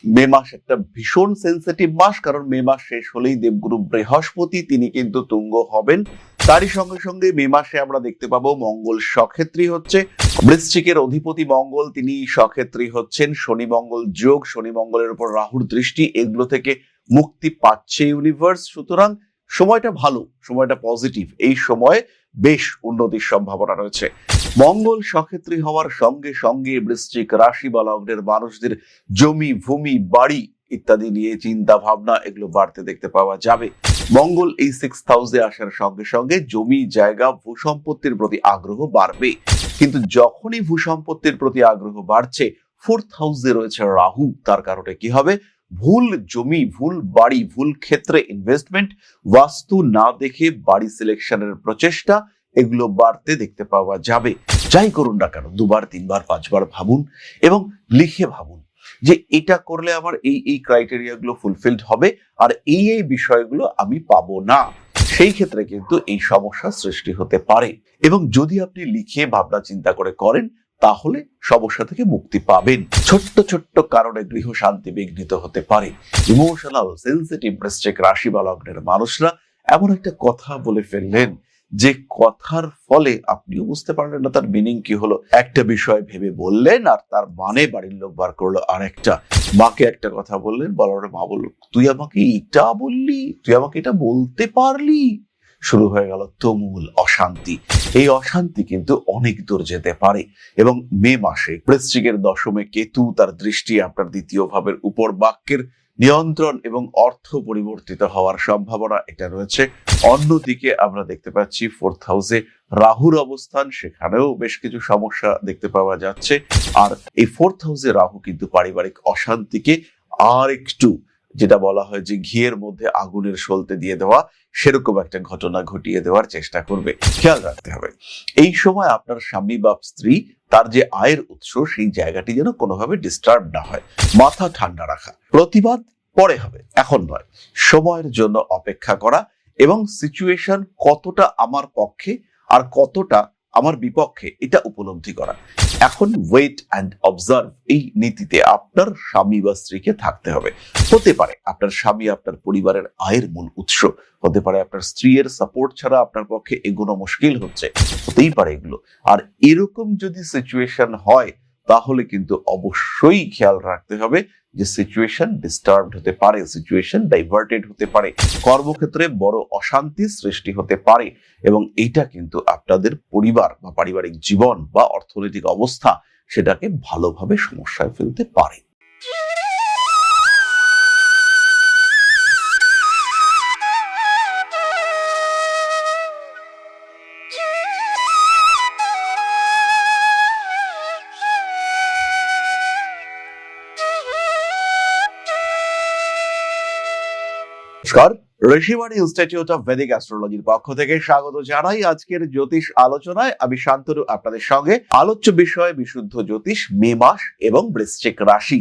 মে মাস একটা ভীষণ সেন্সিটিভ মাস, কারণ মে মাস শেষ হলেই দেবগুরু বৃহস্পতি তিনি কিন্তু তুঙ্গ হবেন। তারই সঙ্গে সঙ্গে মে মাসে আমরা দেখতে পাবো মঙ্গল স্বক্ষেত্রী হচ্ছে। বৃশ্চিকের অধিপতি মঙ্গল তিনি স্বক্ষেত্রী হচ্ছেন। শনি মঙ্গল যোগ, শনি মঙ্গলের উপর রাহুর দৃষ্টি, এগুলো থেকে মুক্তি পাচ্ছে ইউনিভার্স। সুতরাং সময়টা ভালো, সময়টা পজিটিভ। এই সময়ে বেশ উন্নতির সম্ভাবনা রয়েছে। মঙ্গল স্বক্ষেত্রী হওয়ার সঙ্গে সঙ্গে বৃশ্চিক রাশি বা লগ্নের মানুষদের জমি, ভূমি, বাড়ি ইত্যাদি নিয়ে চিন্তা ভাবনা এগুলো বাড়তে দেখতে পাওয়া যাবে। মঙ্গল এই 6th হাউসে আসার সঙ্গে সঙ্গে জমি, জায়গা, ভূসম্পত্তির প্রতি আগ্রহ বাড়বে। কিন্তু যখনই ভূসম্পত্তির প্রতি আগ্রহ বাড়ছে, 4th হাউসে রয়েছে রাহু, তার কারণে কি হবে? ভুল জমি, ভুল বাড়ি, ভুল ক্ষেত্রে ইনভেস্টমেন্ট, বাস্তু না দেখে বাড়ি সিলেকশনের প্রচেষ্টা এগুলো বাড়তে দেখতে পাওয়া যাবে। যাই করুন না কেন, 2বার 3বার 5বার ভাবুন এবং লিখে ভাবুন যে এটা করলে আমার এই ক্রাইটেরিয়া গুলো ফুলফিলড হবে আর এই বিষয়গুলো আমি পাবো না। সেই ক্ষেত্রে কিন্তু এই সমস্যা সৃষ্টি হতে পারে। এবং যদি আপনি লিখে ভাবনা চিন্তা করে করেন, তাহলে সমস্যা থেকে মুক্তি পাবেন। ছোট্ট ছোট্ট কারণে গৃহ শান্তি বিঘ্নিত হতে পারে। ইমোশনাল সেন্সিটিভ বৃশ্চিক রাশি বা লগ্নের মানুষরা এমন একটা কথা বলে ফেললেন যে কথার ফলে আপনিও বুঝতে পারলেন না তার মিনিং কি হলো। একটা বিষয় ভেবে বললেন আর তার মানে বাড়ির লোক বার করলো আরেকটা। মাকে একটা কথা বললেন, বলার মা বললো তুই আমাকে এটা বললি, তুই আমাকে এটা বলতে পারলি। শুরু হয়ে গেল তুমুল অশান্তি। এই অশান্তি কিন্তু অনেক দূর যেতে পারে। এবং মে মাসে বৃশ্চিকের দশমে কেতু, তার দৃষ্টি আপনার দ্বিতীয় ভাবের উপর। বাক্যের নিয়ন্ত্রণ এবং অর্থ পরিবর্তিত হওয়ার সম্ভাবনা এটা রয়েছে। অন্যদিকে আমরা দেখতে পাচ্ছি 4th হাউসে রাহুর অবস্থান, সেখানেও বেশ কিছু সমস্যা দেখতে পাওয়া যাচ্ছে। আর এই 4th হাউসে রাহু কিন্তু পারিবারিক অশান্তিকে আর একটু, যেটা বলা হয় যে ঘিয়ের মধ্যে আগুনের সলতে দিয়ে দেওয়া, সেরকম একটা ঘটনা ঘটিয়ে দেওয়ার চেষ্টা করবে। খেয়াল রাখতে হবে এই সময় আপনার স্বামী বা স্ত্রী, তার যে আয়ের উৎস, সেই জায়গাটি যেন কোনোভাবে ডিস্টার্ব না হয়। মাথা ঠান্ডা রাখা, প্রতিবাদ পরে হবে, এখন নয়। সময়ের জন্য অপেক্ষা করা এবং সিচুয়েশন কতটা আমার পক্ষে আর কতটা আমার বিপক্ষে এটা উপলব্ধি করা। এখন ওয়েট অ্যান্ড অবজার্ভ, এই নীতিতে আপনার স্বামী বা স্ত্রীকে থাকতে হবে। হতে পারে আপনার স্বামী আপনার পরিবারের আয়ের মূল উৎস, হতে পারে আপনার স্ত্রীর সাপোর্ট ছাড়া আপনার পক্ষে এগোনো মুশকিল হচ্ছে, হতেই পারে এগুলো। আর এরকম যদি সিচুয়েশন হয়, তাহলে কিন্তু অবশ্যই খেয়াল রাখতে হবে যে সিচুয়েশন ডিস্টার্বড হতে পারে, সিচুয়েশন ডাইভার্টেড হতে পারে, কর্মক্ষেত্রে বড় অশান্তি সৃষ্টি হতে পারে। এবং এটা কিন্তু আপনাদের পরিবার বা পারিবারিক জীবন বা অর্থনৈতিক অবস্থা সেটাকে ভালোভাবে সমস্যায় ফেলতে পারে। নমস্কার, ঋষিবাণী ইনস্টিটিউট অফ ভেদিক অ্যাস্ট্রোলজির পক্ষ থেকে স্বাগত জানাই আজকের জ্যোতিষ আলোচনায়। আমি শান্তনু আপনাদের সঙ্গে। আলোচ্য বিষয় বিশুদ্ধ জ্যোতিষ, মে মাস এবং বৃশ্চিক রাশি।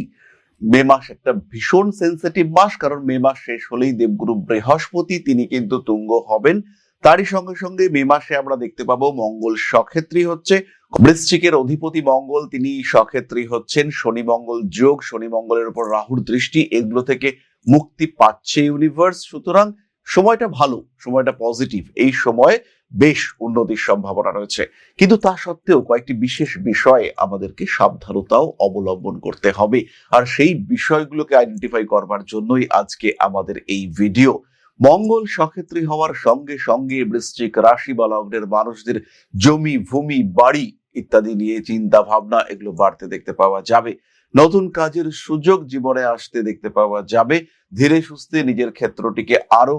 মে মাস একটা ভীষণ সেন্সিটিভ মাস, কারণ মে মাস শেষ হলেই দেবগুরু বৃহস্পতি তিনি কিন্তু তুঙ্গ হবেন। তারই সঙ্গে সঙ্গে মে মাসে আমরা দেখতে পাবো মঙ্গল স্বক্ষেত্রী হচ্ছে। বৃশ্চিকের অধিপতি মঙ্গল তিনি স্বক্ষেত্রী হচ্ছেন। শনি মঙ্গল যোগ, শনি মঙ্গলের উপর রাহুর দৃষ্টি, এগুলো থেকে মুক্তি পাচ্ছে ইউনিভার্স। সুতরাং সময়টা ভালো, সময়টা পজিটিভ। এই সময়ে বেশ উন্নতির সম্ভাবনা রয়েছে। কিন্তু তা সত্ত্বেও কয়েকটি বিশেষ বিষয়ে আমাদেরকে সাবধানতাও অবলম্বন করতে হবে। আর সেই বিষয়গুলোকে আইডেন্টিফাই করবার জন্যই আজকে আমাদের এই ভিডিও। মঙ্গল স্বক্ষেত্রী হওয়ার সঙ্গে সঙ্গে বৃশ্চিক রাশি বা লগ্নের মানুষদের জমি, ভূমি, বাড়ি ইত্যাদি নিয়ে চিন্তা ভাবনা এগুলো বাড়তে দেখতে পাওয়া যাবে। নতুন কাজের সুযোগ জীবনে আসতে দেখতে পাওয়া যাবে। ধীরে সুস্থে নিজের ক্ষেত্রটিকে আরো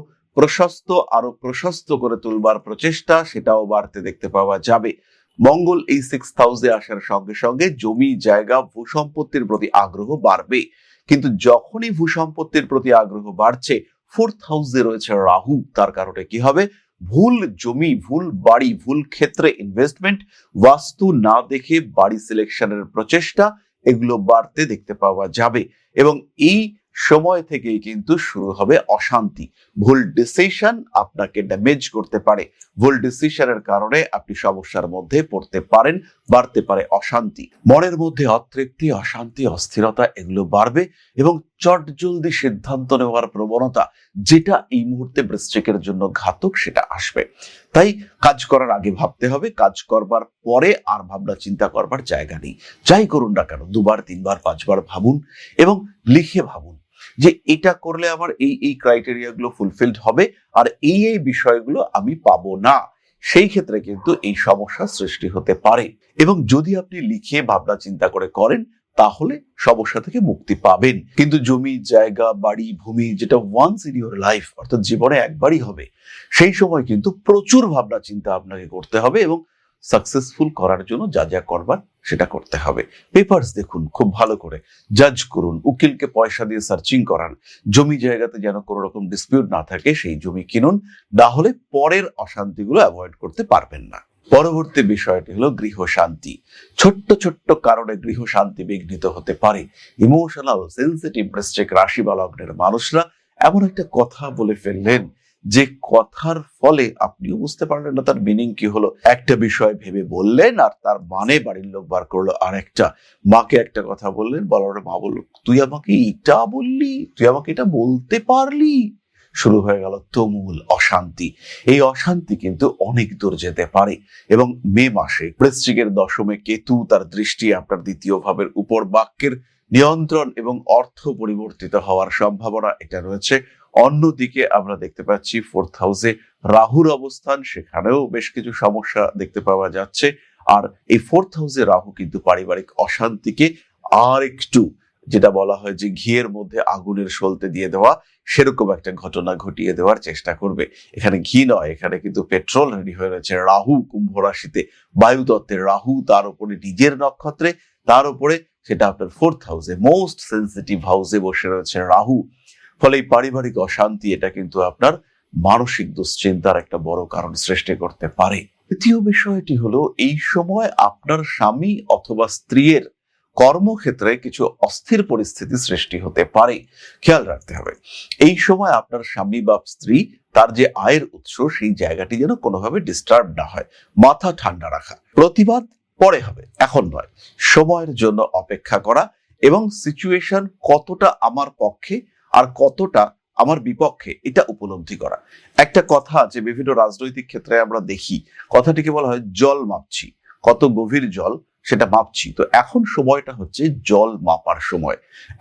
প্রশস্ত করে তুলবার প্রচেষ্টা সেটাও বাড়তে দেখতে পাওয়া যাবে। মঙ্গল এই 6th হাউসে আসার সঙ্গে সঙ্গে জমি, জায়গা, ভূসম্পত্তির প্রতি আগ্রহ বাড়বে। কিন্তু যখনই ভূসম্পত্তির প্রতি আগ্রহ বাড়ছে, 4th হাউসে রয়েছে রাহু, তার কারণে কি হবে? ভুল জমি, ভুল বাড়ি, ভুল ক্ষেত্রে ইনভেস্টমেন্ট, বাস্তু না দেখে বাড়ি সিলেকশনের প্রচেষ্টা এগুলো বাড়তে দেখতে পাওয়া যাবে। এবং এই সময় থেকেই কিন্তু শুরু হবে অশান্তি। ভুল ডিসিশন আপনাকে ড্যামেজ করতে পারে। ভুল ডিসিশনের কারণে আপনি সমস্যার মধ্যে পড়তে পারেন, বাড়তে পারে অশান্তি। মনের মধ্যে অতৃপ্তি, অশান্তি, অস্থিরতা এগুলো বাড়বে। এবং চটজলদি সিদ্ধান্ত নেওয়ার প্রবণতা, যেটা এই মুহূর্তে বৃশ্চিকের জন্য ঘাতক, সেটা আসবে। তাই কাজ করার আগে ভাবতে হবে, কাজ করবার পরে আর ভাবনা চিন্তা করবার জায়গা নেই। যাই করুন না কেন 2বার 3বার 5বার ভাবুন এবং লিখে ভাবুন যে এটা করলে আমার এই এই ক্রাইটেরিয়া গুলো ফুলফিলড হবে আর এই এই বিষয়গুলো আমি পাবো না। সেই ক্ষেত্রে কিন্তু এই সমস্যা সৃষ্টি হতে পারে, এবং যদি আপনি লিখে ভাবনা চিন্তা করে করেন তাহলে সমস্যা থেকে মুক্তি পাবেন। কিন্তু জমি, জায়গা, বাড়ি, ভূমি, যেটা ওয়ান্স ইন ইউর লাইফ, অর্থাৎ জীবনে একবারই হবে, সেই সময় কিন্তু প্রচুর ভাবনা চিন্তা আপনাকে করতে হবে এবং সাকসেসফুল করার জন্য যা যা করবার সেটা করতে হবে। পেপারস দেখুন খুব ভালো করে, জাজ করুন, উকিলকে পয়সা দিয়ে সার্চিং করান, জমি জায়গাতে যেন কোনো রকম ডিসপিউট না থাকে সেই জমি কিনুন, না হলে পরের অশান্তিগুলো অ্যাভয়েড করতে পারবেন না। পরবর্তী বিষয়টি হলো গৃহ শান্তি। ছোট্ট ছোট্ট কারণে গৃহ শান্তি বিঘ্নিত হতে পারে। ইমোশনাল সেনসিটিভ বৃশ্চিক রাশি বা লগ্নের মানুষরা এমন একটা কথা বলে ফেললেন যে কথার ফলে আপনিও বুঝতে পারলেন না তার মিনিং কি হলো। একটা বিষয় ভেবে বললেন আর তার মানে বাড়ির লোক বার করলো আরেকটা। মাকে একটা কথা বললেন, বলার মা বলল তুই আমাকে এটা বললি, তুই আমাকে এটা বলতে পারলি। শুরু হয়ে গেল তুমুল অশান্তি। এই অশান্তি কিন্তু অনেক দূর যেতে পারে এবং মে মাসে বৃশ্চিকের দশমে কেতু তার দৃষ্টি আপনার দ্বিতীয় ভাবের উপর, বাক্যের নিয়ন্ত্রণ এবং অর্থ পরিবর্তিত হওয়ার সম্ভাবনা এটা রয়েছে। অন্যদিকে আমরা দেখতে পাচ্ছি 4th হাউসে রাহুর অবস্থান, সেখানেও বেশ কিছু সমস্যা দেখতে পাওয়া যাচ্ছে। আর এই 4th হাউসে রাহু কিন্তু পারিবারিক অশান্তিকে আর একটু, যেটা বলা হয় যে ঘিয়ের মধ্যে আগুনের সলতে দিয়ে দেওয়া, সেরকম একটা ঘটনা ঘটিয়ে দেওয়ার চেষ্টা করবে। এখানে ঘি নয়, এখানে কিন্তু পেট্রোল রেডি হয়ে রয়েছে। রাহু কুম্ভ রাশিতে, বায়ুতত্ত্বের রাহু, তার উপরে নিজের নক্ষত্রে, তার উপরে সেটা আপনার 4th হাউসে, মোস্ট সেন্সিটিভ হাউসে বসে রয়েছে রাহু। ফলে এই পারিবারিক অশান্তি এটা কিন্তু আপনার মানসিক দুশ্চিন্তার একটা বড় কারণ সৃষ্টি করতে পারে। তৃতীয় বিষয়টি হলো এই সময় আপনার স্বামী অথবা স্ত্রীর কর্মক্ষেত্রে কিছু অস্থির পরিস্থিতি সৃষ্টি হতে পারে। খেয়াল রাখতে হবে এই সময় আপনার স্বামী বা স্ত্রী তার যে আয়ের উৎস সেই জায়গাটি যেন কোনোভাবে ডিস্টার্ব না হয়। মাথা ঠান্ডা রাখা, প্রতিবাদ পরে হবে, এখন নয়, সময়ের জন্য অপেক্ষা করা এবং সিচুয়েশন কতটা আমার পক্ষে আর কতটা আমার বিপক্ষে এটা উপলব্ধি করা। একটা কথা আছে বিভিন্ন রাজনৈতিক ক্ষেত্রে আমরা দেখি, কথাটিকে বলা হয় জল মাপছি, কত গভীর জল সেটা মাপছি। তো এখন সময়টা হচ্ছে জল মাপার সময়।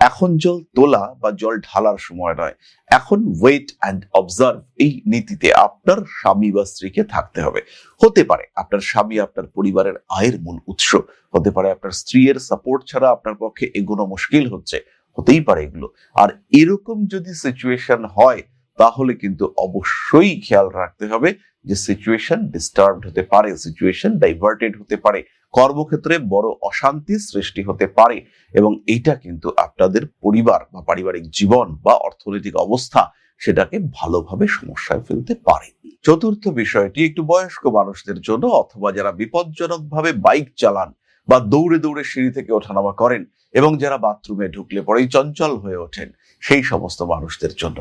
এখন জল তোলা বা জল ঢালার সময় নয়, এখন ওয়েট অ্যান্ড অবজার্ভ এই নীতিতে আপনার স্বামী বা স্ত্রীকে থাকতে হবে। হতে পারে আপনার স্বামী আপনার পরিবারের আয়ের মূল উৎস, হতে পারে আপনার স্ত্রীর সাপোর্ট ছাড়া আপনার পক্ষে এগোনো মুশকিল হচ্ছে, হতেই পারে এগুলো। আর এরকম যদি সিচুয়েশন হয় তাহলে কিন্তু অবশ্যই খেয়াল রাখতে হবে যে সিচুয়েশন ডিস্টার্বড হতে পারে, সিচুয়েশন ডাইভার্টেড হতে পারে, কর্মক্ষেত্রে বড় অশান্তি সৃষ্টি হতে পারে এবং এটা কিন্তু আপনাদের পরিবার বা পারিবারিক জীবন বা অর্থনৈতিক অবস্থা সেটাকে ভালোভাবে সমস্যায় ফেলতে পারে। চতুর্থ বিষয়টি একটু বয়স্ক মানুষদের জন্য, অথবা যারা বিপজ্জনকভাবে বাইক চালান বা দৌড়ে দৌড়ে সিঁড়ি থেকে ওঠানামা করেন এবং যারা বাথরুমে ঢুকলে পরেই চঞ্চল হয়ে ওঠেন, সেই সমস্ত মানুষদের জন্য।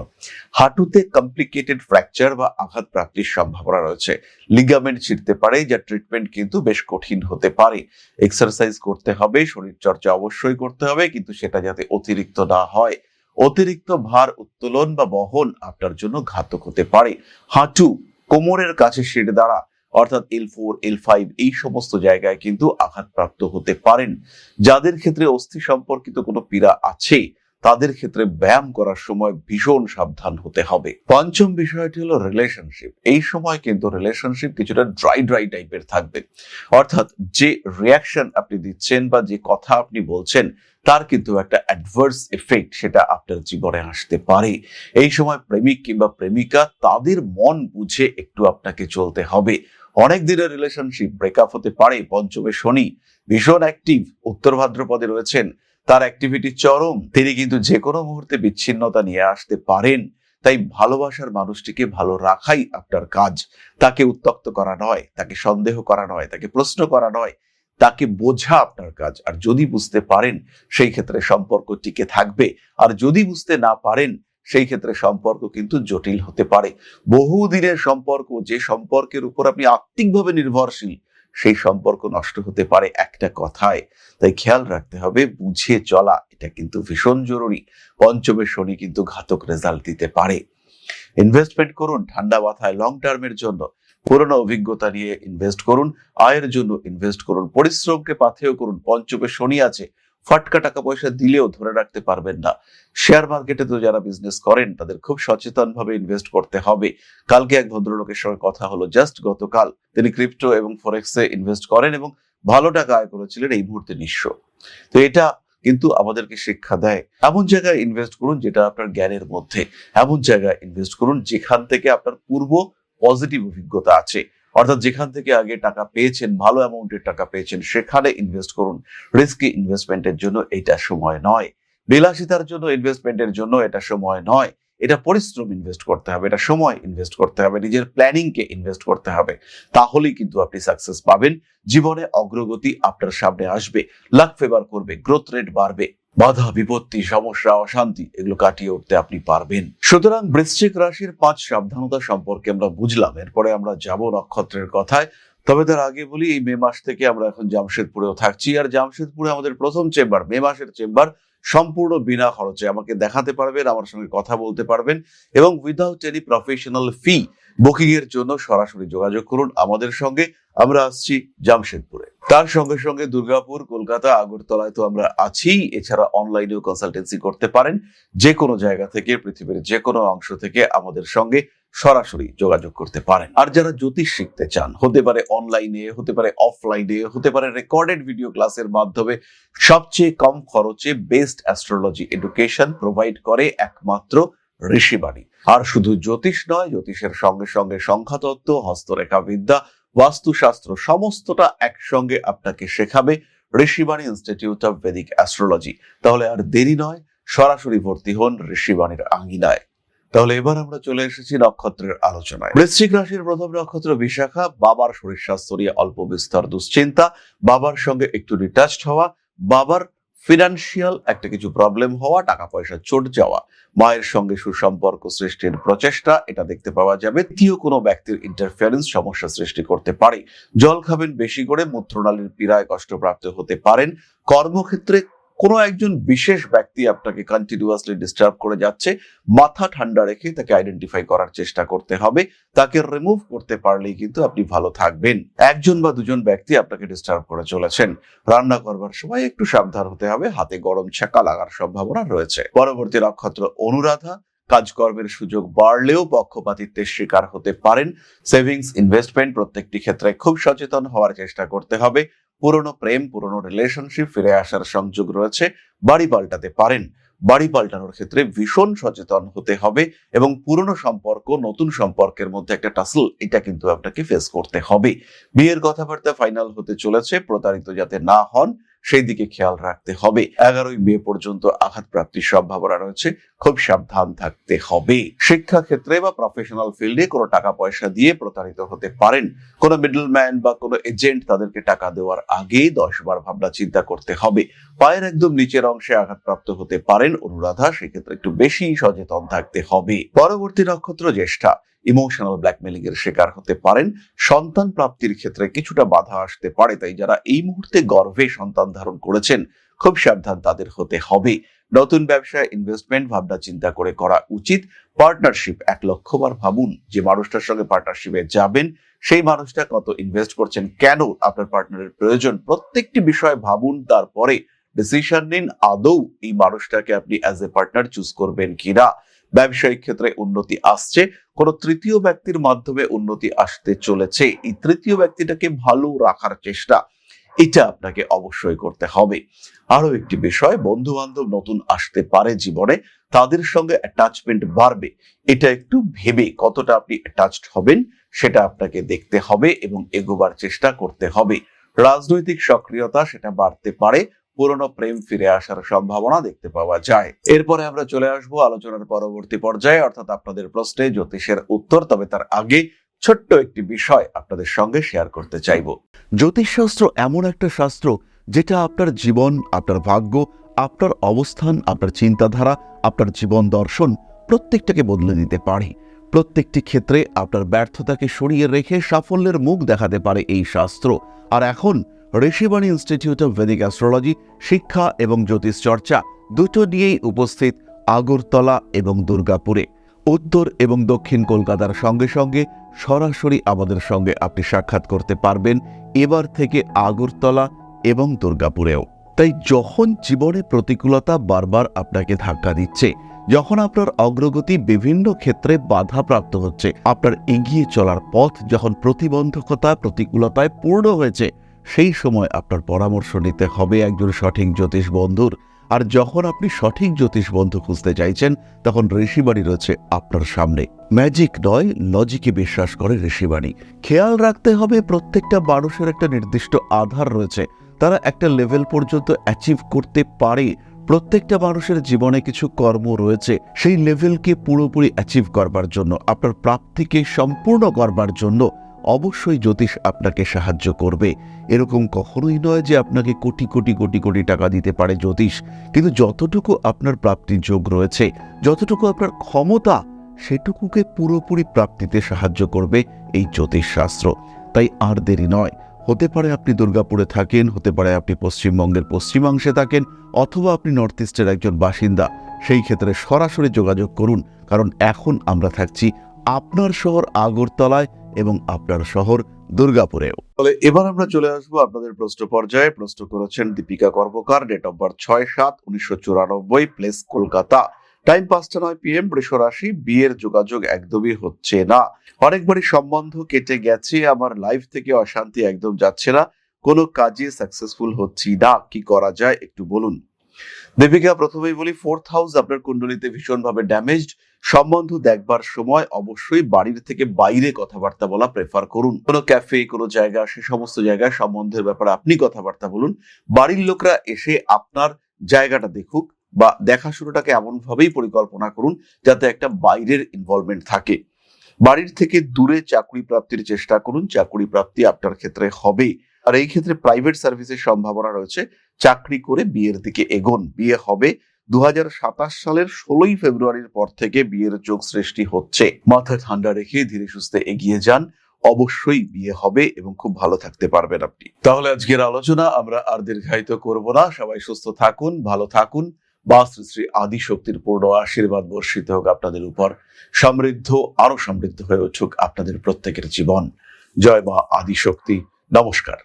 হাঁটুতে কমপ্লিকেটেড ফ্র্যাকচার বা আঘাত প্রাপ্তির সম্ভাবনা রয়েছে। লিগামেন্ট ছিঁড়তে পারে, যা ট্রিটমেন্ট কিন্তু বেশ কঠিন হতে পারে। এক্সারসাইজ করতে হবে, শরীর চর্চা অবশ্যই করতে হবে, কিন্তু সেটা যাতে অতিরিক্ত না হয়। অতিরিক্ত ভার উত্তোলন বা বহন আপনার জন্য ঘাতক হতে পারে। হাঁটু, কোমরের কাছে শির দ্বারা অর্থাৎ L4 L5 এই সমস্ত জায়গায় কিন্তু আঘাতপ্রাপ্ত হতে পারেন। যাদের ক্ষেত্রে অস্থি সম্পর্কিত কোনো পীড়া আছে তাদের ক্ষেত্রে ব্যায়াম করার সময় ভীষণ সাবধান হতে হবে। পঞ্চম বিষয়টি হলো রিলেশনশিপ। এই সময় কিন্তু রিলেশনশিপ কিছুটা ড্রাই টাইপের থাকবে, অর্থাৎ যে রিয়াকশন আপনি দিচ্ছেন বা যে কথা আপনি বলছেন তার কিন্তু একটা অ্যাডভার্স এফেক্ট সেটা আপনার জীবনে আসতে পারে। এই সময় প্রেমিক কিংবা প্রেমিকা তাদের মন বুঝে একটু আপনাকে চলতে হবে। অনেক দিনের রিলেশনশিপ ব্রেকআপ হতে পারে। পঞ্চমে শনি ভীষণ অ্যাক্টিভ, উত্তর ভাদ্রপদে রয়েছেন, তার অ্যাক্টিভিটি চরম, তিনি কিন্তু যে কোনো মুহূর্তে বিচ্ছিন্নতা নিয়ে আসতে পারেন। তাই ভালোবাসার মানুষটিকে ভালো রাখাই আপনার কাজ। তাকে উত্ত্যক্ত করা নয়, তাকে সন্দেহ করা নয়, তাকে প্রশ্ন করা নয়, তাকে বোঝা আপনার কাজ। আর যদি বুঝতে পারেন সেই ক্ষেত্রে সম্পর্ক টিকে থাকবে, আর যদি বুঝতে না পারেন সেই ক্ষেত্রে সম্পর্ক কিন্তু জটিল হতে পারে। বহুদিনের সম্পর্ক, যে সম্পর্কের উপর আপনি আত্মিকভাবে নির্ভরশীল, সেই সম্পর্ক নষ্ট হতে পারে একটা কথায়। তাই খেয়াল রাখতে হবে, বুঝে চলা এটা কিন্তু ভীষণ জরুরি। পঞ্চমে শনি কিন্তু ঘাতক রেজাল্ট দিতে পারে। ইনভেস্টমেন্ট করুন ঠান্ডা মাথায়, লং টার্মের জন্য। পুরনো অভিজ্ঞতা নিয়ে ইনভেস্ট করুন, আয়ের জন্য ইনভেস্ট করুন, পরিশ্রমকে পাথেয় করুন। পঞ্চমে শনি আছে, ফাটকা টাকা পয়সা দিলেও ধরে রাখতে পারবেন না। শেয়ার মার্কেটে তো যারা বিজনেস করেন তাদের খুব সচেতন ভাবে ইনভেস্ট করতে হবে। কালকে এক ভদ্রলোকের সঙ্গে কথা হলো, জাস্ট গতকাল। তিনি ক্রিপ্টো এবং ফরেক্সে ইনভেস্ট করেন এবং ভালো টাকা আয় করেছিলেন, এই মুহূর্তে নিঃস্ব। তো এটা কিন্তু আমাদেরকে শিক্ষা দেয়, এমন জায়গায় ইনভেস্ট করুন যেটা আপনার জ্ঞানের মধ্যে, এমন জায়গায় ইনভেস্ট করুন যেখান থেকে আপনার পূর্ব পজিটিভ অভিজ্ঞতা আছে, অর্থাৎ যেখান থেকে আগে টাকা পেয়েছেন, ভালো অ্যামাউন্টের টাকা পেয়েছেন, সেখানে ইনভেস্ট করুন। রিস্কি ইনভেস্টমেন্টের জন্য এটা সময় নয়, বিলাসিতার জন্য ইনভেস্টমেন্টের জন্য এটা সময় নয়। এটা পরিশ্রম ইনভেস্ট করতে হবে, এটা সময় ইনভেস্ট করতে হবে, নিজের প্ল্যানিং কে ইনভেস্ট করতে হবে। তাহলেই কিন্তু আপনি সাকসেস পাবেন, জীবনে অগ্রগতি আপনার সামনে আসবে, লাক ফেভার করবে, গ্রোথ রেট বাড়বে, বাধা বিপত্তি সমস্যা অশান্তি এগুলো কাটিয়ে উঠতে আপনি পারবেন। সুতরাং বৃশ্চিক রাশির 5 সাবধানতা সম্পর্কে আমরা বুঝলাম। এরপরে আমরা যাব নক্ষত্রের কথায়। তবে তার আগে বলি, এই মে মাস থেকে আমরা এখন জামশেদপুরেও থাকছি, আর জামশেদপুরে আমাদের প্রথম চেম্বার, মে মাসের চেম্বার, সম্পূর্ণ বিনা খরচে আমাকে দেখাতে পারবেন, আমার সঙ্গে কথা বলতে পারবেন এবং উইদাউট এনি প্রফেশনাল ফি। বুকিং এর জন্য সরাসরি যোগাযোগ করুন আমাদের সঙ্গে। আমরা আসছি জামশেদপুরে, তার সঙ্গে সঙ্গে দুর্গাপুর, কলকাতা, আগরতলায় তো আমরা আছি। এছাড়া অনলাইনেও কনসালটেন্সি করতে পারেন। যে কোনো জায়গা থেকে, পৃথিবীর যে কোনো অংশ থেকে আমাদের সঙ্গে সরাসরি যোগাযোগ করতে পারেন। আর যারা জ্যোতিষ শিখতে চান, হতে পারে অনলাইনে, হতে পারে অফলাইনে, হতে পারে রেকর্ডেড ভিডিও ক্লাসের মাধ্যমে, সবচেয়ে কম খরচে বেস্ট অ্যাস্ট্রোলজি এডুকেশন প্রোভাইড করে একমাত্র ঋষিবাণী। আর শুধু জ্যোতিষ নয়, জ্যোতিষের সঙ্গে সঙ্গে সংখ্যাতত্ত্ব, হস্তরেখা বিদ্যা, বাস্তুশাস্ত্র সমস্তটা একসঙ্গে আপনাকে শেখাবে Rishibani institute of Vedic astrology. তাহলে আর দেরি নয়, সরাসরি ভর্তি হন ঋষিবাণীর আঙিনায়। তাহলে এবার আমরা চলে এসেছি নক্ষত্রের আলোচনায়। বৃশ্চিক রাশির প্রথম নক্ষত্র বিশাখা। বাবার শরীর স্বাস্থ্য নিয়ে অল্প বিস্তর দুশ্চিন্তা, বাবার সঙ্গে একটু ডিটাচড হওয়া, বাবার ফিনান্সিয়াল একটা কিছু প্রবলেম হওয়া, টাকা পয়সা চট যাওয়া, মায়ের সঙ্গে সুসম্পর্ক সৃষ্টির প্রচেষ্টা এটা দেখতে পাওয়া যাবে। তৃতীয় কোনো ব্যক্তির ইন্টারফারেন্স সমস্যা সৃষ্টি করতে পারে। জল খাবেন বেশি করে, মূত্রনালীর পীড়ায় কষ্টপ্রাপ্ত হতে পারেন। কর্মক্ষেত্রে কোনো একজন বিশেষ ব্যক্তি আপনাকে কন্টিনিউয়াসলি ডিস্টার্ব করে যাচ্ছে, মাথা ঠান্ডা রেখে তাকে আইডেন্টিফাই করার চেষ্টা করতে হবে। তাকে রিমুভ করতে পারলেই কিন্তু আপনি ভালো থাকবেন। একজন বা দুজন ব্যক্তি আপনাকে ডিস্টার্ব করে চলেছেন। রান্না করবার সময় একটু সাবধান হতে হবে, হাতে গরম ছ্যাঁকা লাগার সম্ভাবনা রয়েছে। পরবর্তী নক্ষত্র অনুরাধা। কাজকর্মের সুযোগ বাড়লেও পক্ষপাতিত্বের শিকার হতে পারেন। সেভিংস, ইনভেস্টমেন্ট প্রত্যেকটি ক্ষেত্রে খুব সচেতন হওয়ার চেষ্টা করতে হবে। পুরনো প্রেম, পুরনো রিলেশনশিপ ফিরে আসার সংযোগ রয়েছে। বাড়ি পাল্টাতে পারেন। বাড়ি পাল্টানোর ক্ষেত্রে ভীষণ সচেতন হতে হবে এবং পুরনো সম্পর্ক নতুন সম্পর্কের মধ্যে একটা টাসল, এটা কিন্তু আপনাকে ফেস করতে হবে। বিয়ের কথাবার্তা ফাইনাল হতে চলেছে, প্রতারিত যাতে না হন সেই দিকে খেয়াল রাখতে হবে। 11ই মে পর্যন্ত আঘাত প্রাপ্তির সম্ভাবনা রয়েছে, খুব সাবধান থাকতে হবে। শিক্ষা ক্ষেত্রে বা প্রফেশনাল ফিল্ডে কোনো টাকা পয়সা দিয়ে প্রতারিত হতে পারেন। কোনো মিডলম্যান বা কোনো এজেন্ট তাদেরকে টাকা দেওয়ার আগে 10 বার ভাবনা চিন্তা করতে হবে। পায়ের একদম নিচের অংশে আঘাতপ্রাপ্ত হতে পারেন অনুরাধা, সেক্ষেত্রে একটু বেশি সচেতন থাকতে হবে। পরবর্তী নক্ষত্র জ্যেষ্ঠা। ইমোশনাল ব্ল্যাকমেলিং এর শিকার হতে পারেন। সন্তান প্রাপ্তির ক্ষেত্রে কিছুটা বাধা আসতে পারে, তাই যারা এই মুহূর্তে গর্ভে সন্তান ধারণ করেছেন খুব সাবধান তাদের হতে হবে। নতুন ব্যবসায় ইনভেস্টমেন্ট ভাবনা চিন্তা করে করা উচিত। পার্টনারশিপ 1 লক্ষ বার ভাবুন যে মানুষটার সঙ্গে পার্টনারশিপে যাবেন সেই মানুষটা কত ইনভেস্ট করছেন, কেন আপনার পার্টনারের প্রয়োজন, প্রত্যেকটি বিষয় ভাবুন। তারপরে ডিসিশন নিন আদৌ এই মানুষটাকে আপনি অ্যাজ এ পার্টনার চুজ করবেন কিনা। ব্যবসায়িক ক্ষেত্রে উন্নতি আসছে, কোন তৃতীয় ব্যক্তির মাধ্যমে উন্নতি আসতে চলেছে। এই তৃতীয় ব্যক্তিটাকে ভালো রাখার চেষ্টা এটা আপনাকে অবশ্যই করতে হবে। আরো একটি বিষয়, বন্ধু বান্ধব নতুন আসতে পারে জীবনে, তাদের সঙ্গে অ্যাটাচমেন্ট বাড়বে। এটা একটু ভেবে কতটা আপনি অ্যাটাচড হবেন সেটা আপনাকে দেখতে হবে এবং এগোবার চেষ্টা করতে হবে। রাজনৈতিক সক্রিয়তা সেটা বাড়তে পারে, পুরনো প্রেম ফিরে আসার সম্ভাবনা দেখতে পাওয়া যায়। এরপরে আমরা চলে আসবো আলোচনার পরবর্তী পর্যায়ে, অর্থাৎ আপনাদের প্রশ্নে জ্যোতিষের উত্তর। তবে তার আগে ছোট্ট একটি বিষয় আপনাদের সঙ্গে শেয়ার করতে চাইব। জ্যোতিষশাস্ত্র এমন একটা শাস্ত্র যেটা আপনার জীবন, আপনার ভাগ্য, আপনার অবস্থান, আপনার চিন্তাধারা, আপনার জীবন দর্শন প্রত্যেকটাকে বদলে দিতে পারে। প্রত্যেকটি ক্ষেত্রে আপনার ব্যর্থতাকে সরিয়ে রেখে সাফল্যের মুখ দেখাতে পারে এই শাস্ত্র। আর এখন Rishibani institute of Vedic astrology শিক্ষা এবং জ্যোতিষ চর্চা দুটো নিয়েই উপস্থিত আগরতলা এবং দুর্গাপুরে। উত্তর এবং দক্ষিণ কলকাতার সঙ্গে সঙ্গে সরাসরি আমাদের সঙ্গে আপনি সাক্ষাৎ করতে পারবেন এবার থেকে আগরতলা এবং দুর্গাপুরেও। তাই যখন জীবনে প্রতিকূলতা বারবার আপনাকে ধাক্কা দিচ্ছে, যখন আপনার অগ্রগতি বিভিন্ন ক্ষেত্রে বাধাপ্রাপ্ত হচ্ছে, আপনার এগিয়ে চলার পথ যখন প্রতিবন্ধকতা প্রতিকূলতায় পূর্ণ হয়েছে, সেই সময় আপনার পরামর্শ নিতে হবে একজন সঠিক জ্যোতিষ বন্ধুর। আর যখন আপনি সঠিক জ্যোতিষ বন্ধু খুঁজতে চাইছেন, তখন ঋষিবাণী রয়েছে আপনার সামনে। ম্যাজিক নয়, লজিকে বিশ্বাস করে ঋষিবাণী। খেয়াল রাখতে হবে প্রত্যেকটা মানুষের একটা নির্দিষ্ট আধার রয়েছে, তারা একটা লেভেল পর্যন্ত অ্যাচিভ করতে পারে। প্রত্যেকটা মানুষের জীবনে কিছু কর্ম রয়েছে, সেই লেভেলকে পুরোপুরি অ্যাচিভ করবার জন্য, আপনার প্রাপ্তিকে সম্পূর্ণ করবার জন্য অবশ্যই জ্যোতিষ আপনাকে সাহায্য করবে। এরকম কখনোই নয় যে আপনাকে কোটি কোটি কোটি কোটি টাকা দিতে পারে জ্যোতিষ, কিন্তু যতটুকু আপনার প্রাপ্তির যোগ রয়েছে, যতটুকু আপনার ক্ষমতা, সেটুকুকে পুরোপুরি প্রাপ্তিতে সাহায্য করবে এই জ্যোতিষ শাস্ত্র। তাই আর দেরি নয়। হতে পারে আপনি দুর্গাপুরে থাকেন, হতে পারে আপনি পশ্চিমবঙ্গের পশ্চিমাংশে থাকেন, অথবা আপনি নর্থ ইস্টের একজন বাসিন্দা। সেই ক্ষেত্রে সরাসরি যোগাযোগ করুন, কারণ এখন আমরা থাকছি আপনার শহর আগরতলায় এবং আপনার শহর দুর্গাপুরেও। তাহলে এবার আমরা চলে আসবো আপনাদের প্রশ্ন পর্যায়ে। প্রশ্ন করেছেন Dipika Karmakar, date of birth 6/7/1994, place Kolkata, time 5:09 PM, বৃষ রাশি। বিয়ের যোগাযোগ একদমই হচ্ছে না, অনেকবারই সম্বন্ধ কেটে গেছে, আমার লাইফ থেকে অশান্তি একদম যাচ্ছে না, কোনো কাজে সাকসেসফুল হচ্ছি না, কি করা যায় একটু বলুন। দীপিকা, প্রথমেই বলি, 4th হাউস আপনার কুণ্ডলিতে ভীষণভাবে ড্যামেজড। সম্বন্ধ দেখবার সময় অবশ্যই বাড়ির থেকে বাইরে কথাবার্তা বলা প্রেফার করুন। কোনো ক্যাফে, কোনো জায়গা, সে সমস্ত জায়গায় সম্বন্ধের ব্যাপারে আপনি কথাবার্তা বলুন। বাড়ির লোকরা এসে আপনার জায়গাটা দেখুক, বা দেখাশোনাটাকে এমন ভাবেই পরিকল্পনা করুন যাতে একটা বাইরের ইনভলভমেন্ট থাকে। বাড়ির থেকে দূরে চাকরি প্রাপ্তির চেষ্টা করুন, চাকরি প্রাপ্তি আপনার ক্ষেত্রে হবে। আর এই ক্ষেত্রে প্রাইভেট সার্ভিসের সম্ভাবনা রয়েছে, চাকরি করে বিয়ের দিকে এগোন, বিয়ে হবে। 2027 সালের 16ই ফেব্রুয়ারির পর থেকে বিয়ের যোগ সৃষ্টি হচ্ছে। মাথা ঠান্ডা রেখে ধীরে সুস্থে এগিয়ে যান, অবশ্যই বিয়ে হবে এবং খুব ভালো থাকতে পারবেন আপনি। তাহলে আজকের আলোচনা আমরা আর দীর্ঘায়িত করব না। সবাই সুস্থ থাকুন, ভালো থাকুন, বা শ্রী শ্রী আদি শক্তির পূর্ণ আশীর্বাদ বর্ষিত হোক আপনাদের উপর। সমৃদ্ধ, আরো সমৃদ্ধ হয়ে উঠুক আপনাদের প্রত্যেকের জীবন। জয় মা আদি শক্তি। নমস্কার।